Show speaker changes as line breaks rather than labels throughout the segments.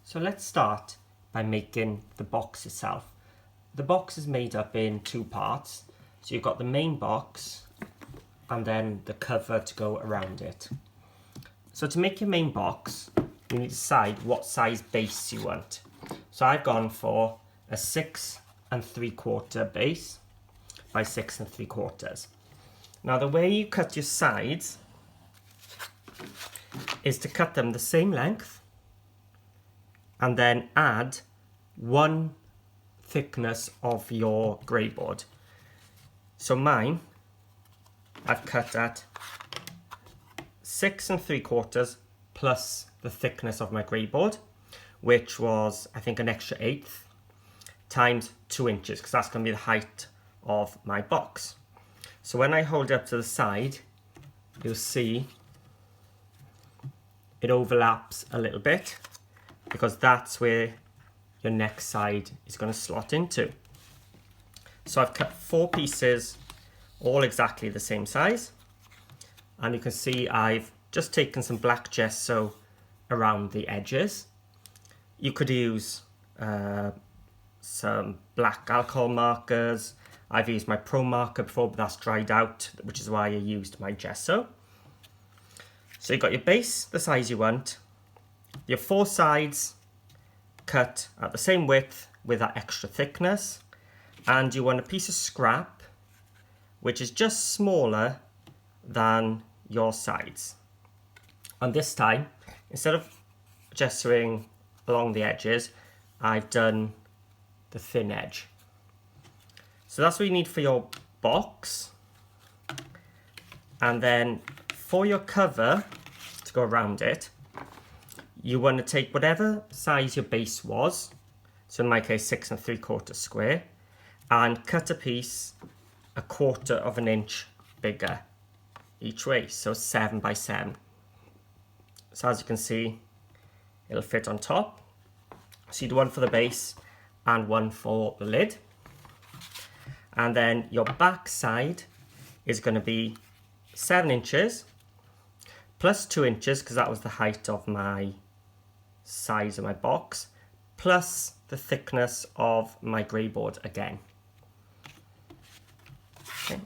So let's start by making the box itself. The box is made up in two parts. So you've got the main box and then the cover to go around it. So to make your main box, you need to decide what size base you want. So I've gone for a 6 3/4 base by 6 3/4. Now the way you cut your sides is to cut them the same length and then add 1 thickness of your grey board. So mine, I've cut at 6 3/4 plus the thickness of my grey board, which was I think an extra 1/8 times 2 inches, because that's going to be the height of my box. So when I hold it up to the side, you'll see it overlaps a little bit, because that's where your next side is going to slot into. So I've cut 4 pieces, all exactly the same size, and you can see I've just taken some black gesso around the edges. You could use some black alcohol markers. I've used my Pro marker before, but that's dried out, which is why I used my gesso. So you've got your base, the size you want, your 4 sides cut at the same width with that extra thickness, and you want a piece of scrap which is just smaller than your sides. And this time, instead of gessoing along the edges, I've done the thin edge. So that's what you need for your box. And then for your cover to go around it, you want to take whatever size your base was, so in my case 6 3/4 square, and cut a piece 1/4 of an inch bigger each way, so 7 by 7. So as you can see, it'll fit on top. So you do one for the base and one for the lid. And then your back side is going to be 7 inches plus 2 inches, because that was the height of my size of my box, plus the thickness of my grey board again. Okay.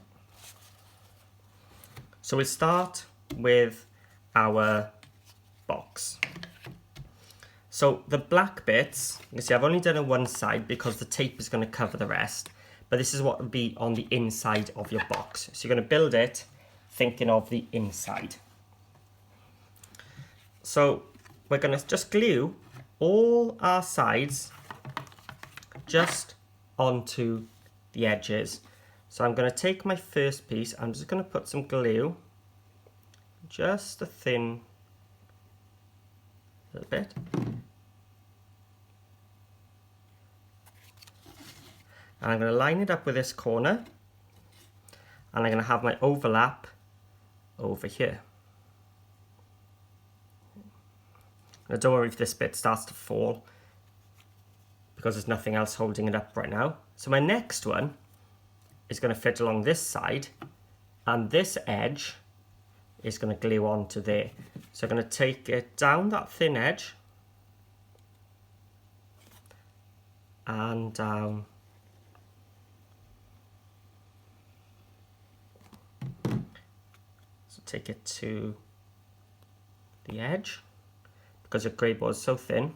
So we'll start with our box. So the black bits, you can see I've only done on one side because the tape is going to cover the rest, but this is what will be on the inside of your box. So you're going to build it thinking of the inside. So we're going to just glue all our sides just onto the edges. So I'm going to take my first piece, I'm just going to put some glue, just a thin little bit. And I'm going to line it up with this corner, and I'm going to have my overlap over here. Now don't worry if this bit starts to fall, because there's nothing else holding it up right now. So my next one is going to fit along this side, and this edge is going to glue onto there. So I'm going to take it down that thin edge and down. So take it to the edge, because your grey board is so thin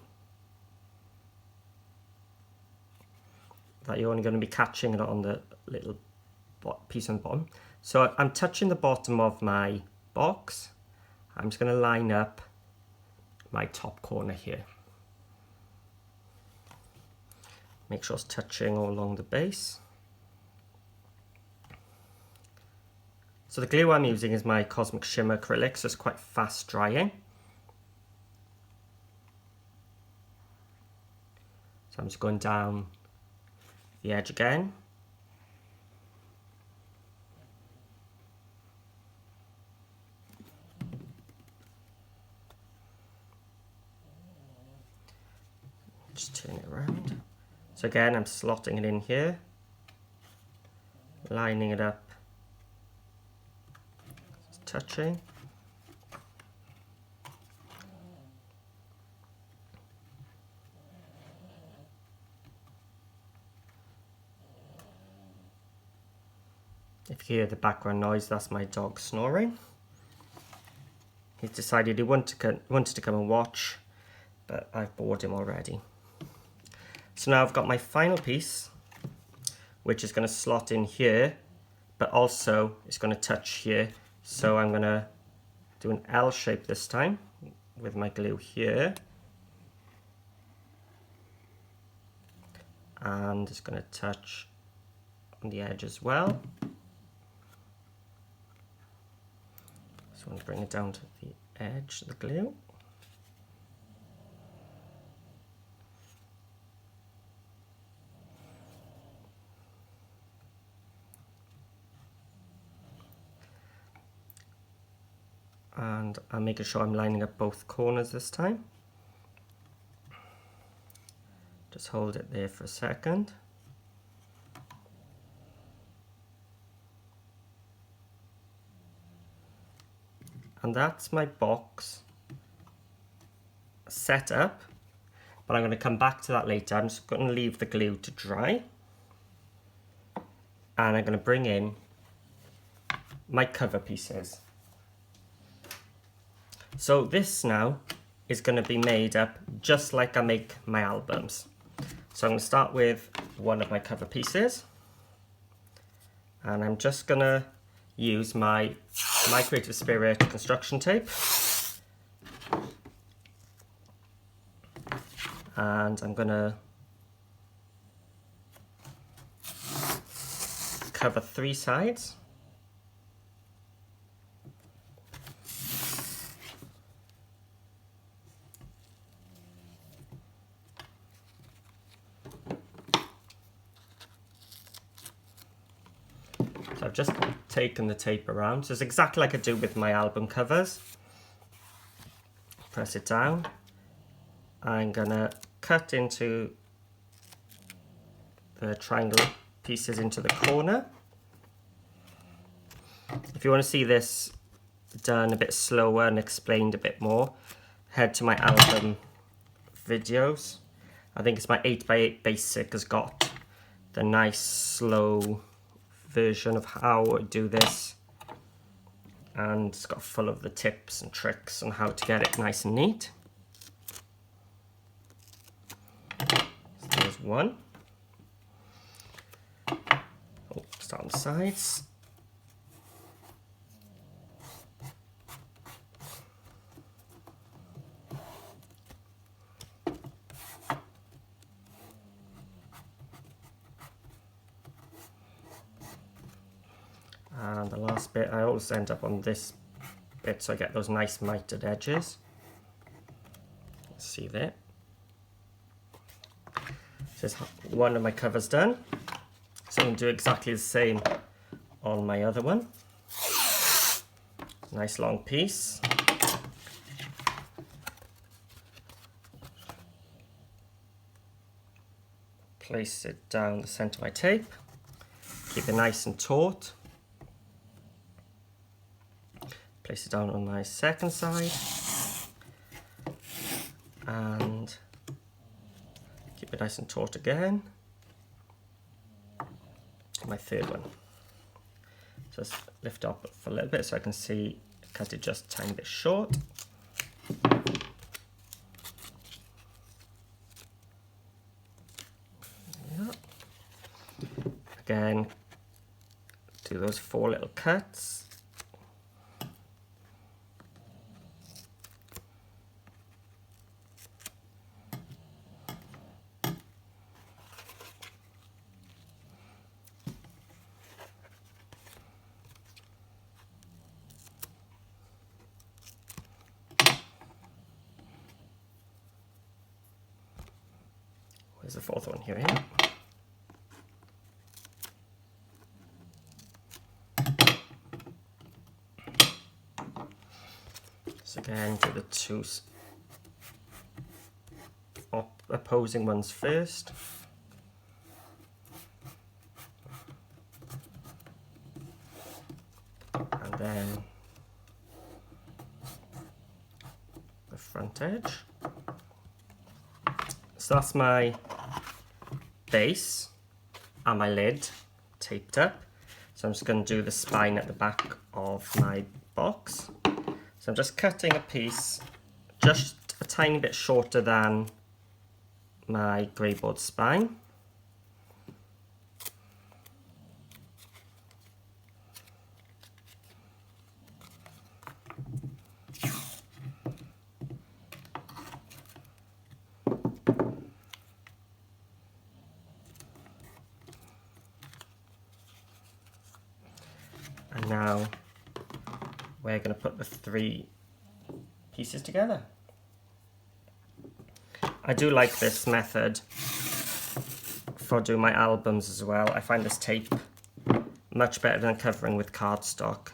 that you're only going to be catching it on the little piece on the bottom. So I'm touching the bottom of my box. I'm just going to line up my top corner here. Make sure it's touching all along the base. So the glue I'm using is my Cosmic Shimmer acrylic, so it's quite fast drying. So I'm just going down the edge again. Just turn it around. So again, I'm slotting it in here, lining it up, just touching. If you hear the background noise, that's my dog snoring. He's decided he wanted to come and watch, but I've bored him already. So now I've got my final piece, which is going to slot in here, but also it's going to touch here. So I'm going to do an L shape this time with my glue here. And it's going to touch on the edge as well. So I'm going to bring it down to the edge of the glue. And I'm making sure I'm lining up both corners this time. Just hold it there for a second. And that's my box set up, but I'm going to come back to that later. I'm just going to leave the glue to dry. And I'm going to bring in my cover pieces. So this now is going to be made up just like I make my albums. So I'm going to start with one of my cover pieces. And I'm just going to use my Creative Spirit construction tape. And I'm going to cover 3 sides. So I've just taken the tape around. So it's exactly like I do with my album covers. Press it down. I'm gonna cut into the triangle pieces into the corner. If you want to see this done a bit slower and explained a bit more, head to my album videos. I think it's my 8x8 Basic has got the nice slow version of how I do this, and it's got full of the tips and tricks on how to get it nice and neat. So there's one. Oh, start on the sides. And the last bit, I always end up on this bit so I get those nice mitered edges. See there. So one of my covers done. So I'm going to do exactly the same on my other one. Nice long piece. Place it down the centre of my tape. Keep it nice and taut. Place it down on my second side. And keep it nice and taut again. My third one. Just lift up for a little bit so I can see, cut it just a tiny bit short. Yeah. Again, do those 4 little cuts. There's the 4th one here. So again, do the 2 opposing ones first. And then the front edge. So that's my base and my lid taped up. So I'm just going to do the spine at the back of my box. So I'm just cutting a piece just a tiny bit shorter than my greyboard spine. And now we're going to put the 3 pieces together. I do like this method for doing my albums as well. I find this tape much better than covering with cardstock.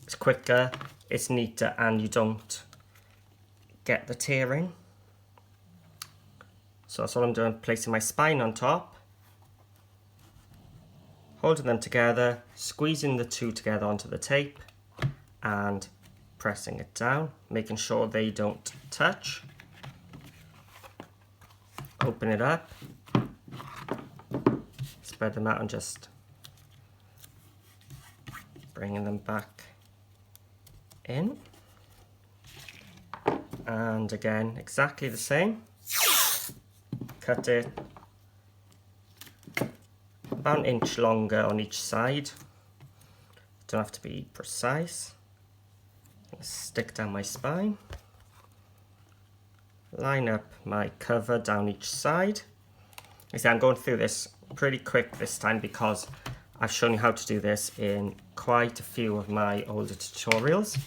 It's quicker, it's neater, and you don't get the tearing. So that's all I'm doing, placing my spine on top, holding them together, squeezing the 2 together onto the tape, and pressing it down, making sure they don't touch. Open it up, spread them out, and just bringing them back in. And again, exactly the same. Cut it about an inch longer on each side. Don't have to be precise. Stick down my spine. Line up my cover down each side. You see, I'm going through this pretty quick this time because I've shown you how to do this in quite a few of my older tutorials.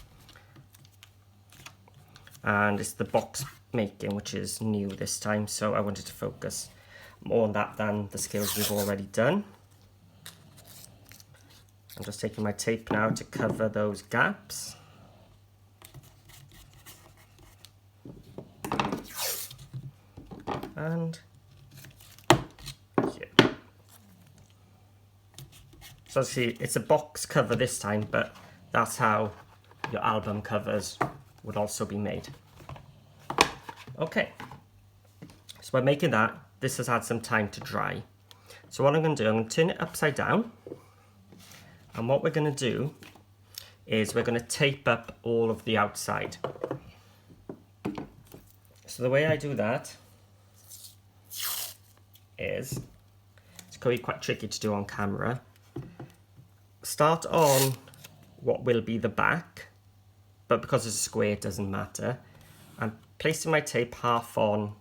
And it's the box making which is new this time, so I wanted to focus more on that than the skills we've already done. I'm just taking my tape now to cover those gaps. And yeah. So see, it's a box cover this time, but that's how your album covers would also be made. Okay, so by making that, this has had some time to dry. So what I'm going to do, I'm going to turn it upside down, and what we're going to do is we're going to tape up all of the outside. So the way I do that is, it's going to be quite tricky to do on camera. Start on what will be the back, but because it's a square it doesn't matter. I'm placing my tape half on,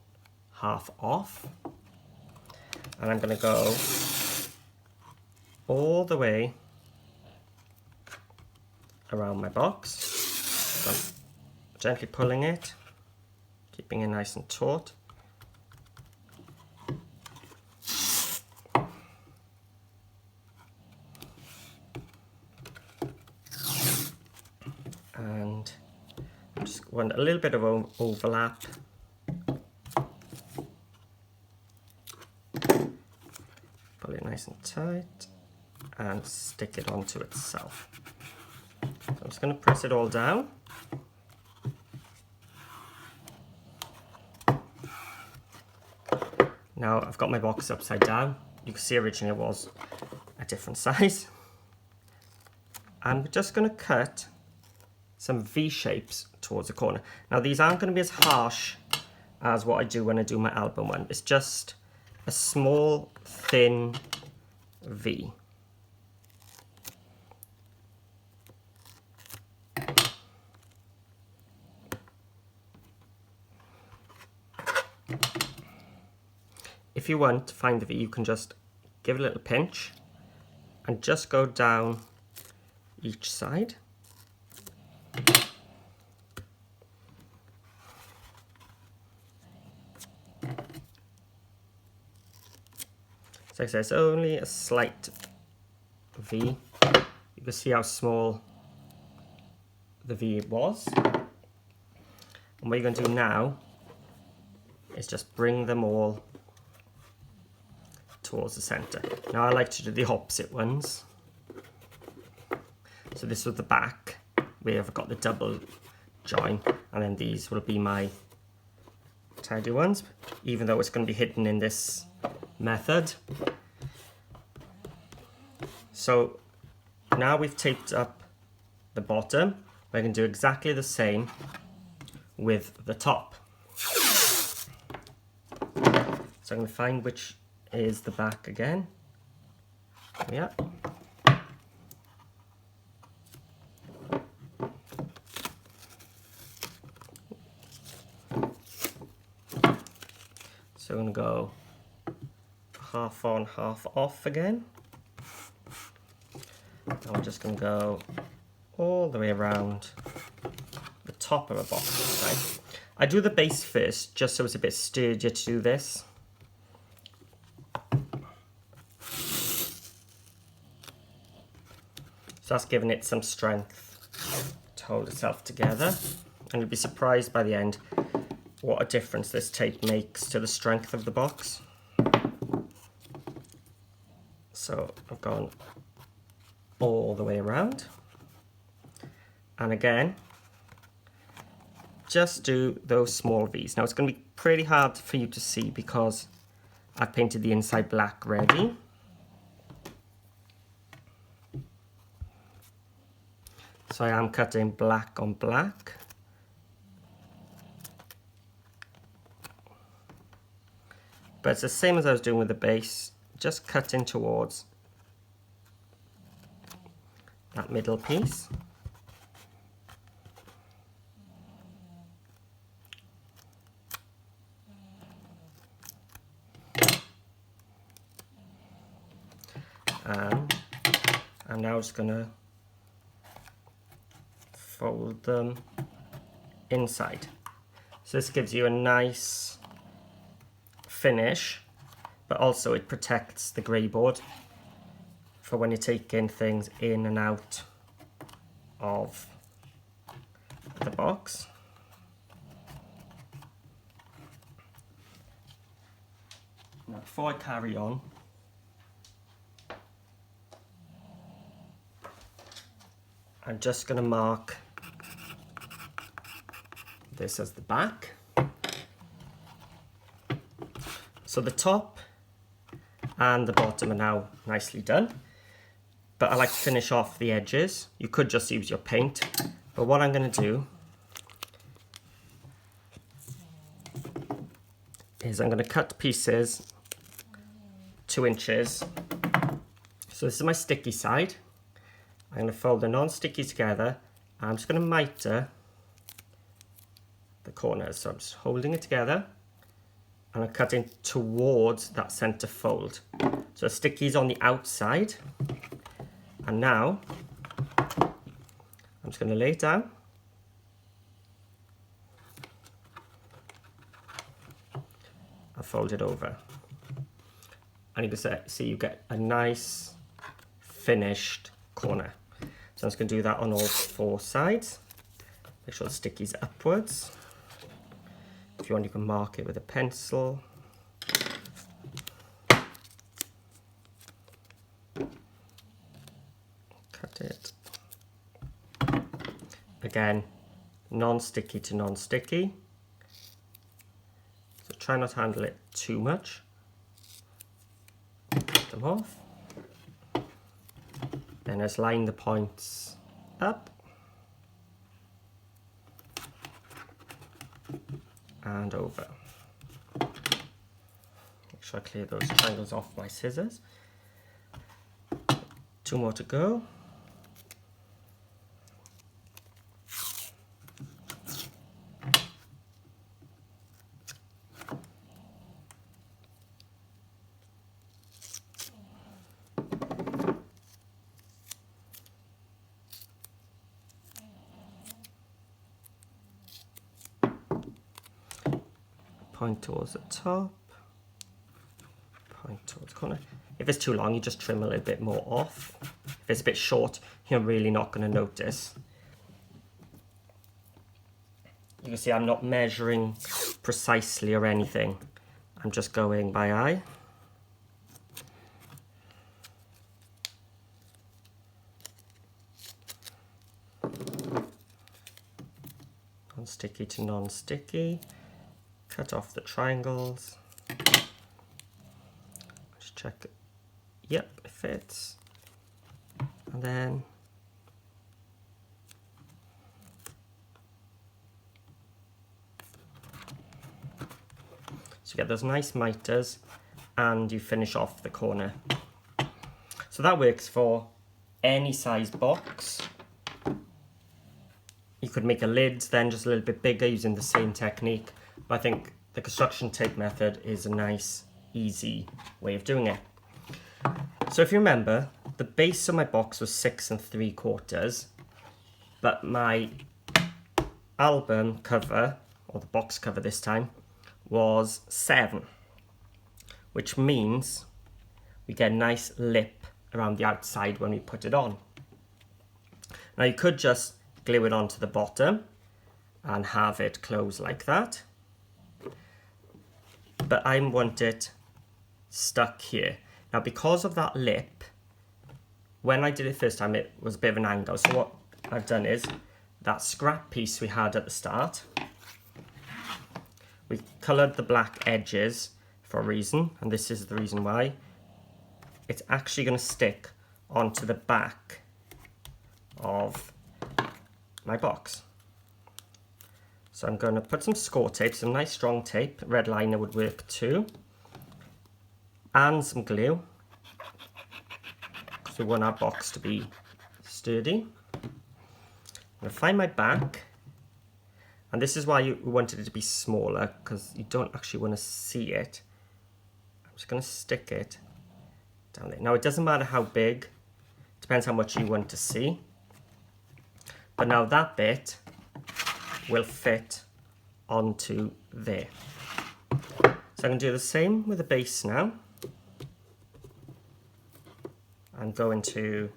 half off, and I'm going to go all the way around my box. So I'm gently pulling it, keeping it nice and taut. And just want a little bit of overlap. Pull it nice and tight and stick it onto itself. So I'm just going to press it all down. Now I've got my box upside down. You can see originally it was a different size. I'm just going to cut some V shapes towards the corner. Now these aren't going to be as harsh as what I do when I do my album one. It's just a small thin V. If you want to find the V, you can just give it a little pinch and just go down each side. So like I said, it's only a slight V. You can see how small the V was. And what you're going to do now is just bring them all towards the center. Now I like to do the opposite ones. So this was the back, where I've got the double join, and then these will be my tidy ones, even though it's going to be hidden in this method. So now we've taped up the bottom, we can do exactly the same with the top. So I'm going to find which is the back again. Yeah. So I'm going to go half on, half off again. And I'm just going to go all the way around the top of a box this time. I do the base first, just so it's a bit sturdier to do this. So that's giving it some strength to hold itself together. And you'll be surprised by the end what a difference this tape makes to the strength of the box. So I've gone all the way around. And again, just do those small V's. Now it's going to be pretty hard for you to see because I've painted the inside black ready. So I am cutting black on black. But it's the same as I was doing with the base, just cutting towards that middle piece. And I'm now just going to fold them inside. So this gives you a nice finish, but also it protects the grey board for when you're taking things in and out of the box. Now before I carry on, I'm just going to mark this as the back. So the top and the bottom are now nicely done, but I like to finish off the edges. You could just use your paint, but what I'm going to do is I'm going to cut pieces 2 inches. So this is my sticky side. I'm going to fold the non-sticky together. I'm just going to miter the corners. So I'm just holding it together and I'm cutting towards that center fold. So the sticky's on the outside. And now I'm just going to lay it down. And fold it over. And you can see you get a nice finished corner. So I'm just going to do that on all 4 sides. Make sure the sticky's upwards. If you want, you can mark it with a pencil. Cut it. Again, non-sticky to non-sticky. So try not to handle it too much. Cut them off. Then just line the points up. And over. Make sure I clear those triangles off my scissors. 2 more to go. Point towards the top, point towards the corner. If it's too long, you just trim a little bit more off. If it's a bit short, you're really not going to notice. You can see I'm not measuring precisely or anything. I'm just going by eye. Non-sticky to non-sticky. Cut off the triangles. Just check it. Yep, it fits. And then so you get those nice miters and you finish off the corner. So that works for any size box. You could make a lid then just a little bit bigger using the same technique. But I think the construction tape method is a nice, easy way of doing it. So if you remember, the base of my box was 6 3/4, but my album cover, or the box cover this time, was 7, which means we get a nice lip around the outside when we put it on. Now you could just glue it onto the bottom and have it close like that, but I want it stuck here. Now because of that lip, when I did it first time it was a bit of an angle, so what I've done is that scrap piece we had at the start, we coloured the black edges for a reason, and this is the reason why. It's actually going to stick onto the back of my box. So I'm going to put some score tape, some nice strong tape, red liner would work too, and some glue, because we want our box to be sturdy. I'm going to find my back, and this is why we wanted it to be smaller, because you don't actually want to see it. I'm just going to stick it down there. Now it doesn't matter how big, it depends how much you want to see. But now that bit will fit onto there. So I'm going to do the same with the base now. I'm going to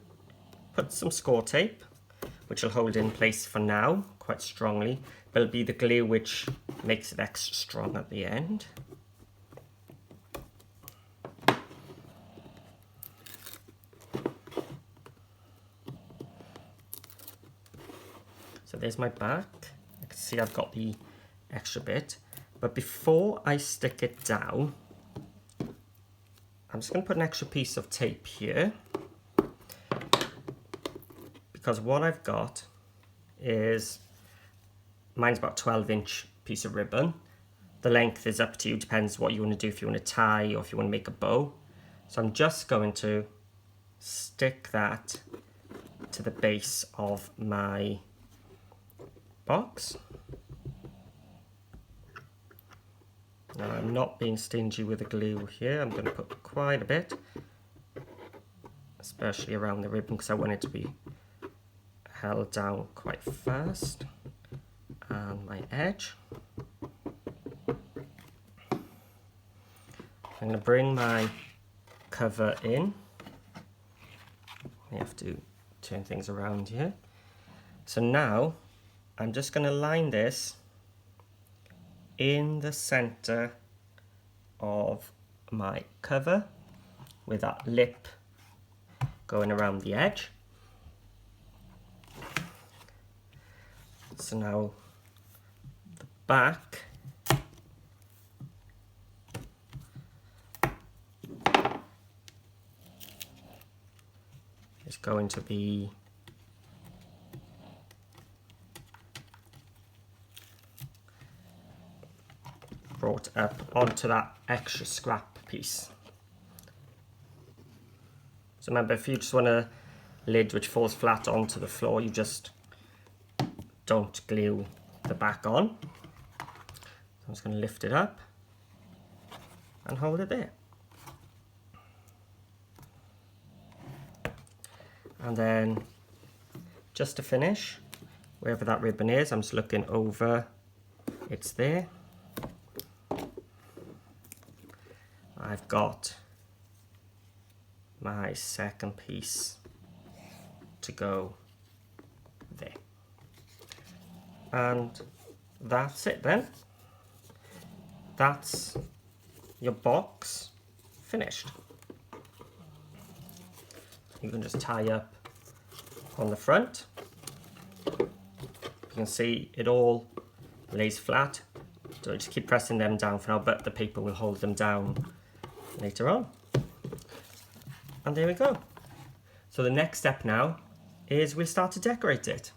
put some score tape, which will hold in place for now quite strongly, but it'll be the glue which makes it extra strong at the end. So there's my back. I can see I've got the extra bit. But before I stick it down, I'm just going to put an extra piece of tape here. Because what I've got is, mine's about 12-inch piece of ribbon. The length is up to you, depends what you want to do, if you want to tie or if you want to make a bow. So I'm just going to stick that to the base of my box. Now I'm not being stingy with the glue here, I'm going to put quite a bit, especially around the ribbon because I want it to be held down quite fast, and my edge. I'm going to bring my cover in. I have to turn things around here. So now I'm just going to line this in the center of my cover with that lip going around the edge. So now the back is going to be brought up onto that extra scrap piece. So remember, if you just want a lid which falls flat onto the floor, you just don't glue the back on. So I'm just going to lift it up and hold it there. And then just to finish, wherever that ribbon is, I'm just looking over, it's there. I've got my second piece to go there. And that's it then. That's your box finished. You can just tie up on the front. You can see it all lays flat. So just keep pressing them down for now, but the paper will hold them down later on. And there we go. So the next step now is we start to decorate it.